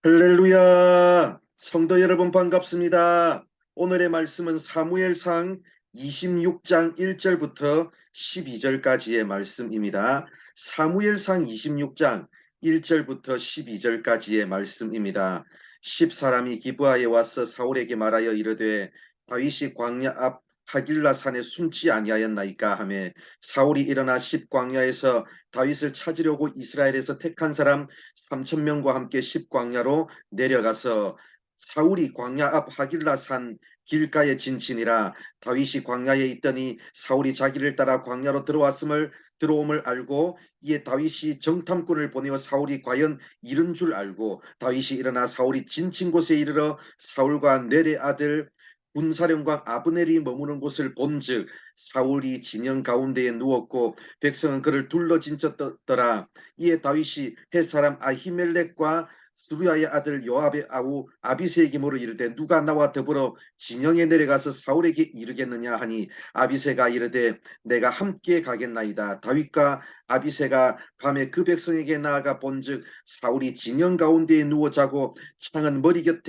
할렐루야! 성도 여러분 반갑습니다. 오늘의 말씀은 사무엘상 26장 1절부터 12절까지의 말씀입니다. 사무엘상 26장 1절부터 12절까지의 말씀입니다. 10사람이 기브아에 와서 사울에게 말하여 이르되 다윗이 광야 앞 하길라 산에 숨지 아니하였나이까 하며 사울이 일어나 10광야에서 다윗을 찾으려고 이스라엘에서 택한 사람 3,000명과 함께 십광야로 내려가서 사울이 광야 앞 하길라 산 길가에 진친이라. 다윗이 광야에 있더니 사울이 자기를 따라 광야로 들어옴을 알고 이에 다윗이 정탐꾼을 보내어 사울이 과연 이른 줄 알고 다윗이 일어나 사울이 진친 곳에 이르러 사울과 넬의 아들 군사령관 아브넬이 머무는 곳을 본즉 사울이 진영 가운데에 누웠고 백성은 그를 둘러 진쳤더라. 이에 다윗이 햇사람 아히멜렉과 스루야의 아들 요압의 아우 아비새에게 물어 이르되 누가 나와 더불어 진영에 내려가서 사울에게 이르겠느냐 하니 아비새가 이르되 내가 함께 가겠나이다. 다윗과 아비새가 밤에 그 백성에게 나아가 본즉 사울이 진영 가운데에 누워 자고 창은 머리 곁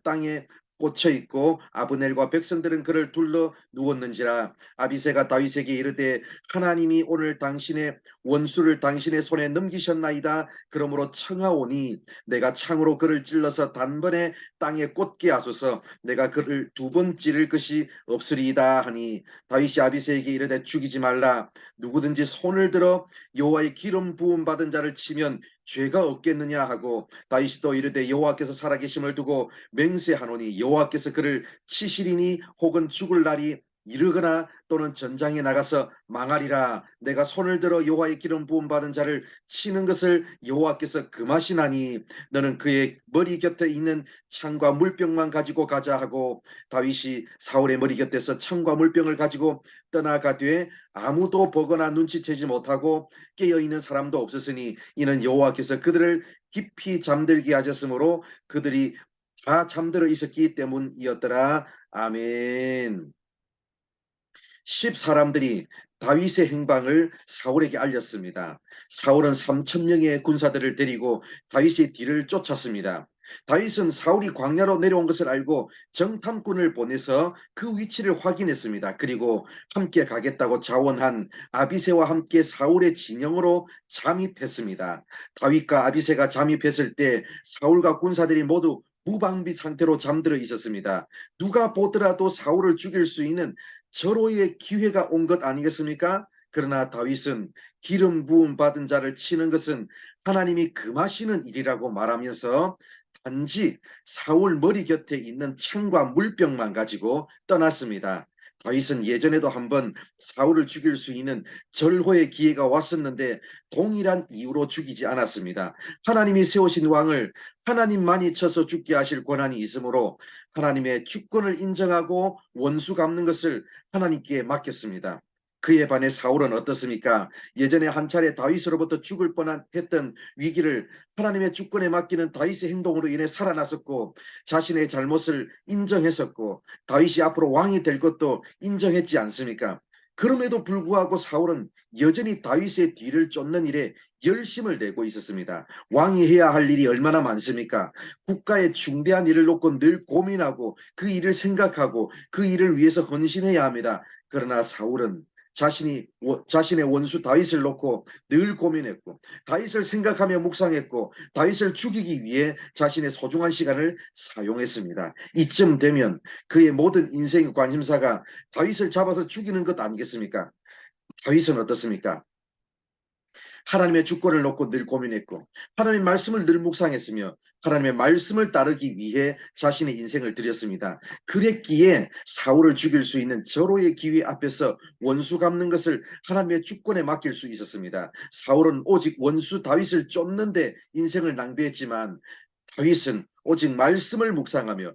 땅에 꽂혀 있고 아브넬과 백성들은 그를 둘러 누웠는지라. 아비새가 다윗에게 이르되 하나님이 오늘 당신의 원수를 당신의 손에 넘기셨나이다. 그러므로 청하오니 내가 창으로 그를 찔러서 단번에 땅에 꽂게 하소서. 내가 그를 두 번 찌를 것이 없으리이다 하니 다윗이 아비새에게 이르되 죽이지 말라. 누구든지 손을 들어 여호와의 기름 부음 받은 자를 치면 죄가 없겠느냐 하고 다윗이 또 이르되 여호와께서 살아계심을 두고 맹세하노니 여호와께서 그를 치시리니 혹은 죽을 날이 이르거나 또는 전장에 나가서 망하리라. 내가 손을 들어 여호와의 기름 부음 받은 자를 치는 것을 여호와께서 금하시나니 너는 그의 머리 곁에 있는 창과 물병만 가지고 가자 하고 다윗이 사울의 머리 곁에서 창과 물병을 가지고 떠나가되 아무도 보거나 눈치채지 못하고 깨어있는 사람도 없었으니 이는 여호와께서 그들을 깊이 잠들게 하셨으므로 그들이 다 잠들어 있었기 때문이었더라. 아멘. 10사람들이 다윗의 행방을 사울에게 알렸습니다. 사울은 3,000명의 군사들을 데리고 다윗의 뒤를 쫓았습니다. 다윗은 사울이 광야로 내려온 것을 알고 정탐꾼을 보내서 그 위치를 확인했습니다. 그리고 함께 가겠다고 자원한 아비새와 함께 사울의 진영으로 잠입했습니다. 다윗과 아비새가 잠입했을 때 사울과 군사들이 모두 무방비 상태로 잠들어 있었습니다. 누가 보더라도 사울을 죽일 수 있는 절호의 기회가 온 것 아니겠습니까? 그러나 다윗은 기름 부음 받은 자를 치는 것은 하나님이 금하시는 일이라고 말하면서 단지 사울 머리 곁에 있는 창과 물병만 가지고 떠났습니다. 다윗은 예전에도 한번 사울을 죽일 수 있는 절호의 기회가 왔었는데 동일한 이유로 죽이지 않았습니다. 하나님이 세우신 왕을 하나님만이 쳐서 죽게 하실 권한이 있으므로 하나님의 주권을 인정하고 원수 갚는 것을 하나님께 맡겼습니다. 그에 반해 사울은 어떻습니까? 예전에 한 차례 다윗으로부터 죽을 뻔했던 위기를 하나님의 주권에 맡기는 다윗의 행동으로 인해 살아났었고 자신의 잘못을 인정했었고 다윗이 앞으로 왕이 될 것도 인정했지 않습니까? 그럼에도 불구하고 사울은 여전히 다윗의 뒤를 쫓는 일에 열심을 내고 있었습니다. 왕이 해야 할 일이 얼마나 많습니까? 국가의 중대한 일을 놓고 늘 고민하고 그 일을 생각하고 그 일을 위해서 헌신해야 합니다. 그러나 사울은 자신의 원수 다윗을 놓고 늘 고민했고 다윗을 생각하며 묵상했고 다윗을 죽이기 위해 자신의 소중한 시간을 사용했습니다. 이쯤 되면 그의 모든 인생의 관심사가 다윗을 잡아서 죽이는 것 아니겠습니까? 다윗은 어떻습니까? 하나님의 주권을 놓고 늘 고민했고 하나님의 말씀을 늘 묵상했으며 하나님의 말씀을 따르기 위해 자신의 인생을 드렸습니다. 그랬기에 사울을 죽일 수 있는 절호의 기회 앞에서 원수 갚는 것을 하나님의 주권에 맡길 수 있었습니다. 사울은 오직 원수 다윗을 쫓는데 인생을 낭비했지만 다윗은 오직 말씀을 묵상하며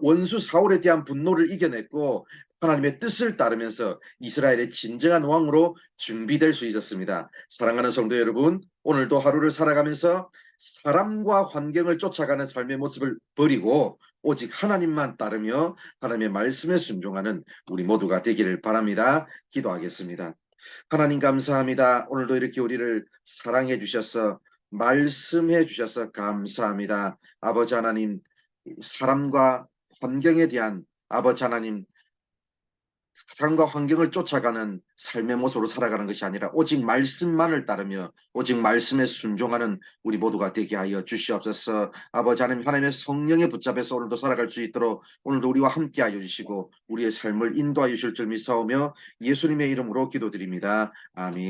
원수 사울에 대한 분노를 이겨냈고 하나님의 뜻을 따르면서 이스라엘의 진정한 왕으로 준비될 수 있었습니다. 사랑하는 성도 여러분, 오늘도 하루를 살아가면서 사람과 환경을 쫓아가는 삶의 모습을 버리고 오직 하나님만 따르며 하나님의 말씀에 순종하는 우리 모두가 되기를 바랍니다. 기도하겠습니다. 하나님 감사합니다. 오늘도 이렇게 우리를 사랑해 주셔서 말씀해 주셔서 감사합니다. 아버지 하나님, 사람과 환경에 대한 아버지 하나님, 사람과 환경을 쫓아가는 삶의 모습으로 살아가는 것이 아니라 오직 말씀만을 따르며 오직 말씀에 순종하는 우리 모두가 되게 하여 주시옵소서. 아버지 하나님, 하나님의 성령에 붙잡혀서 오늘도 살아갈 수 있도록 오늘도 우리와 함께 하여 주시고 우리의 삶을 인도하여 주실 줄 믿사오며 예수님의 이름으로 기도드립니다. 아멘.